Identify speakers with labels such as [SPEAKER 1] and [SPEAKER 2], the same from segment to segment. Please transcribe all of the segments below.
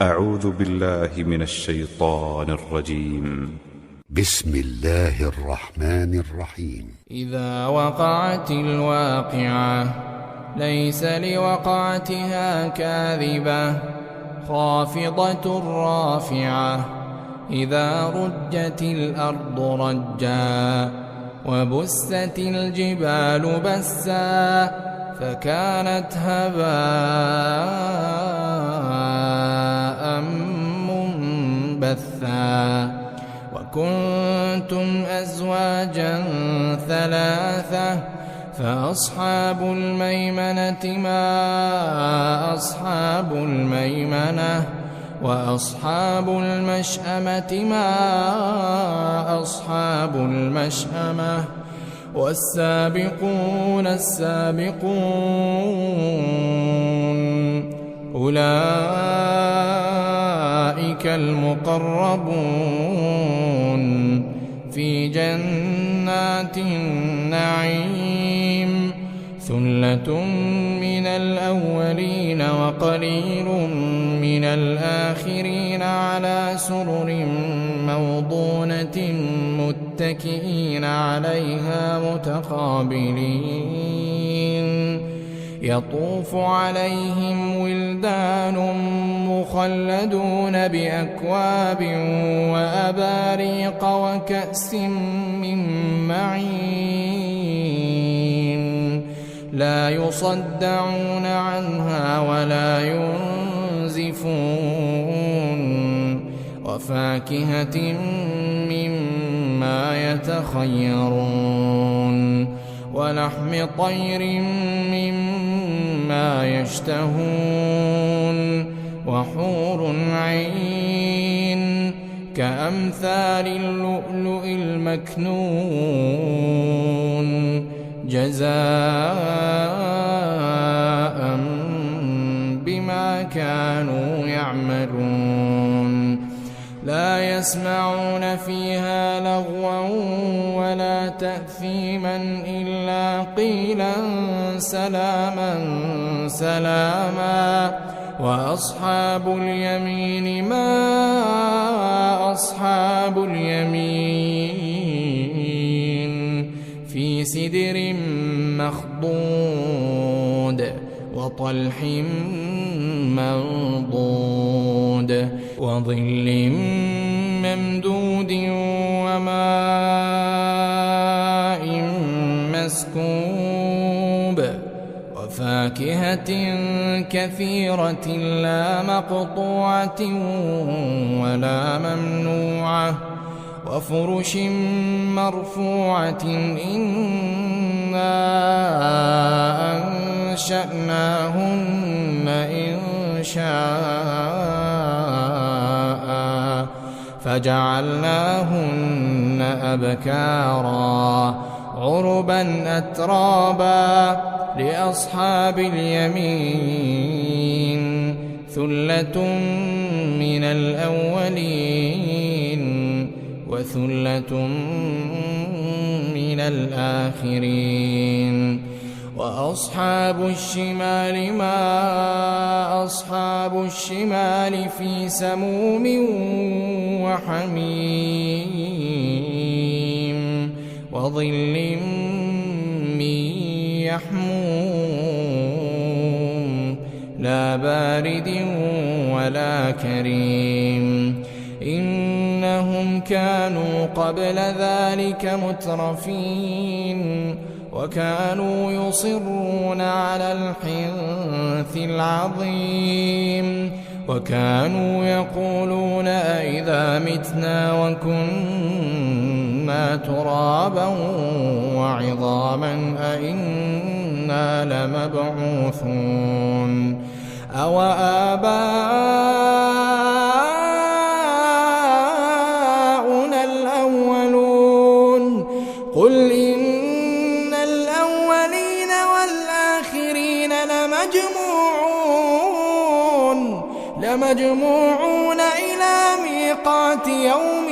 [SPEAKER 1] أعوذ بالله من الشيطان الرجيم.
[SPEAKER 2] بسم الله الرحمن الرحيم.
[SPEAKER 3] إذا وقعت الواقعة ليس لوقعتها كاذبة خافضة رافعة إذا رجت الأرض رجا وبست الجبال بسا فكانت هباء منبثا وكنتم أزواجا ثلاثة فأصحاب الميمنة ما أصحاب الميمنة وأصحاب المشأمة ما أصحاب المشأمة والسابقون السابقون أولئك المقربون في جنات النعيم ثلة من الأولين وقليل من الآخرين على سرر موضونة متكئين عليها متقابلين يطوف عليهم ولدان مخلدون بأكواب وأباريق وكأس من معين لا يصدعون عنها ولا ينزفون وفاكهة مما يتخيرون ولحم طير مما يشتهون وحور عين كأمثال اللؤلؤ المكنون جزاء بما كانوا يعملون لا يسمعون فيها لغوا ولا تأثيما إلا قيلا سلاما سلاما وأصحاب اليمين ما أصحاب اليمين في سدر مخضود وطلح منضود وظل ممدود وماء مسكوب وفاكهة كثيرة لا مقطوعة ولا ممنوعة وفرش مرفوعة إنا أنشأناهن إنشاء فجعلناهن أبكارا عربا أترابا لأصحاب اليمين ثلة من الأولين وثلة من الآخرين وأصحاب الشمال ما أصحاب الشمال في سموم وحميم وظل من يحموم لا بارد ولا كريم إنهم كانوا قبل ذلك مترفين وكانوا يصرون على الحنث العظيم وكانوا يقولون أئذا متنا وكنا ترابا وعظاما أئنا لمبعوثون أو آباؤنا الأولون قل إن الأولين والآخرين لمجموعون إلى ميقات يوم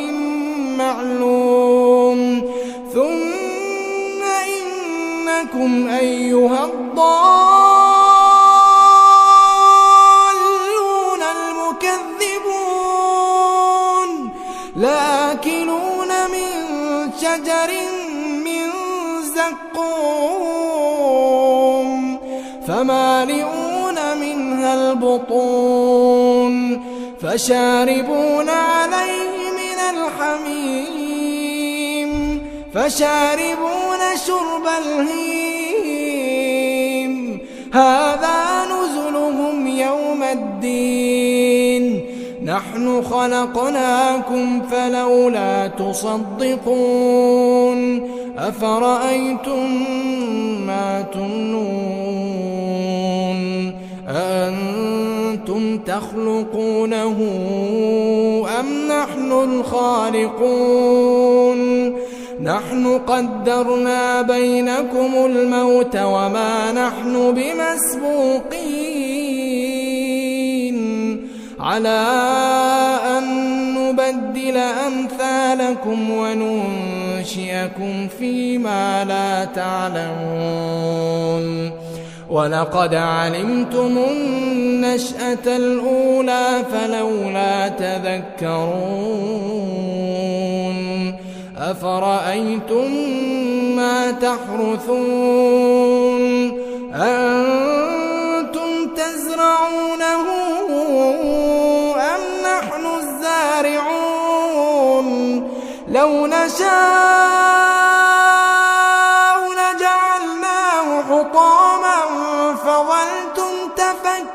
[SPEAKER 3] معلوم ثم إنكم أيها الضالون المكذبون لآكلون من شجر من زقوم فمالئون منها البطون فشاربون عليه من الحميم فشاربون شرب الهيم هذا نزلهم يوم الدين نحن خلقناكم فلولا تصدقون أفرأيتم ما تمنون أأنتم تخلقونه أم نحن الخالقون نحن قدرنا بينكم الموت وما نحن بمسبوقين على أن نبدل أمثالكم وننشئكم فيما لا تعلمون ولقد علمتم النشأة الأولى فلولا تذكرون أفرأيتم ما تحرثون أأنتم تزرعونه أم نحن الزارعون لو نشاء لجعلناه حطاما فظلتم تفكرون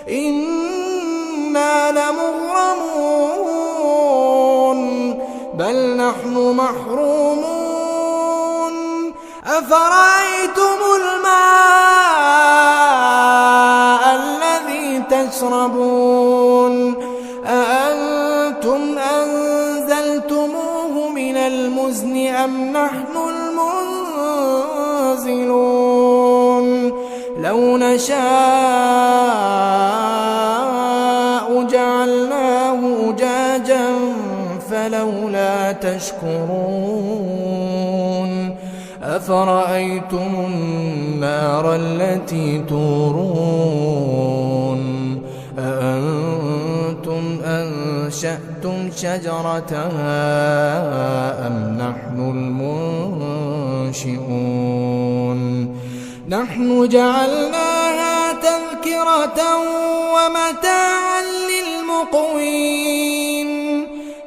[SPEAKER 3] إنا لمغرمون بل نحن محرومون أفرأيتم الماء الذي تشربون أأنتم أنزلتموه من المزن أم نحن المنزلون لو نشاء جعلناه أجاجا فلولا تشكرون أفرأيتم النار التي تورون أأنتم أنشأتم شجرتها أم نحن المنشئون نحن جعلناها تذكرة ومتاعا للمقوين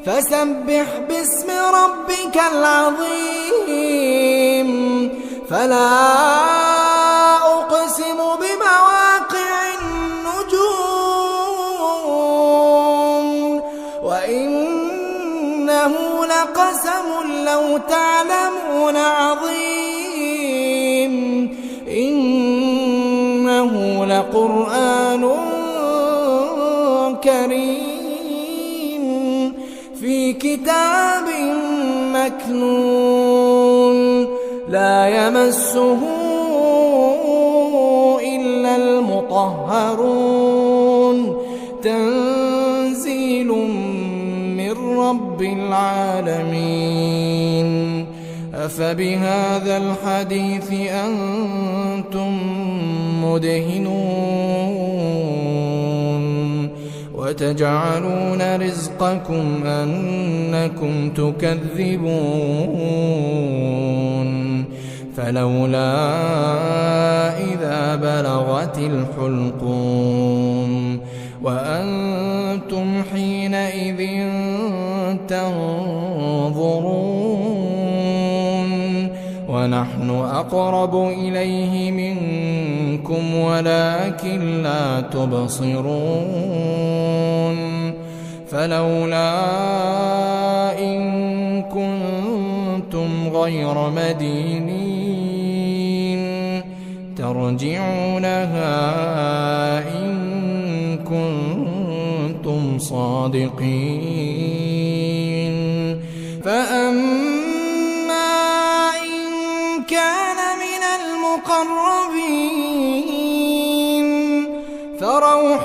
[SPEAKER 3] فسبح باسم ربك العظيم فلا أقسم بمواقع النجوم وإنه لقسم لو تعلمون عظيم إنه لقرآن كريم في كتاب مكنون لا يمسه إلا المطهرون تنزيل من رب العالمين أفبهذا الحديث أنتم مدهنون وتجعلون رزقكم أنكم تكذبون فلولا إذا بلغت الحلقوم وأنتم حينئذ تنظرون ونحن أقرب إليه منكم ولكن لا تبصرون فلولا إن كنتم غير مدينين ترجعونها إن كنتم صادقين فأما إن كان من المقربين فروح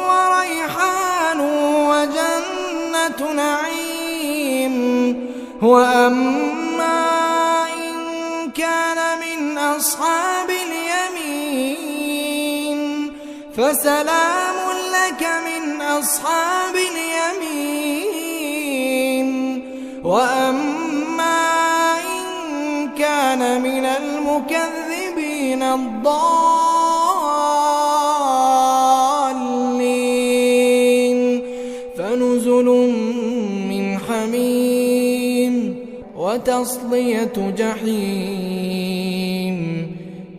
[SPEAKER 3] وريحان وجنة نعيم وأما إن كان من أصحاب اليمين فسلام لك من أصحاب اليمين وأما إن كان من المكذبين الضالين فنزل من حميم وتصلية جحيم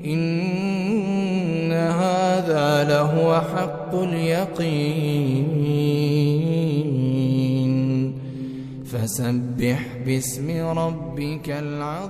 [SPEAKER 3] إن هذا لهو حق اليقين فسبح باسم ربك العظيم.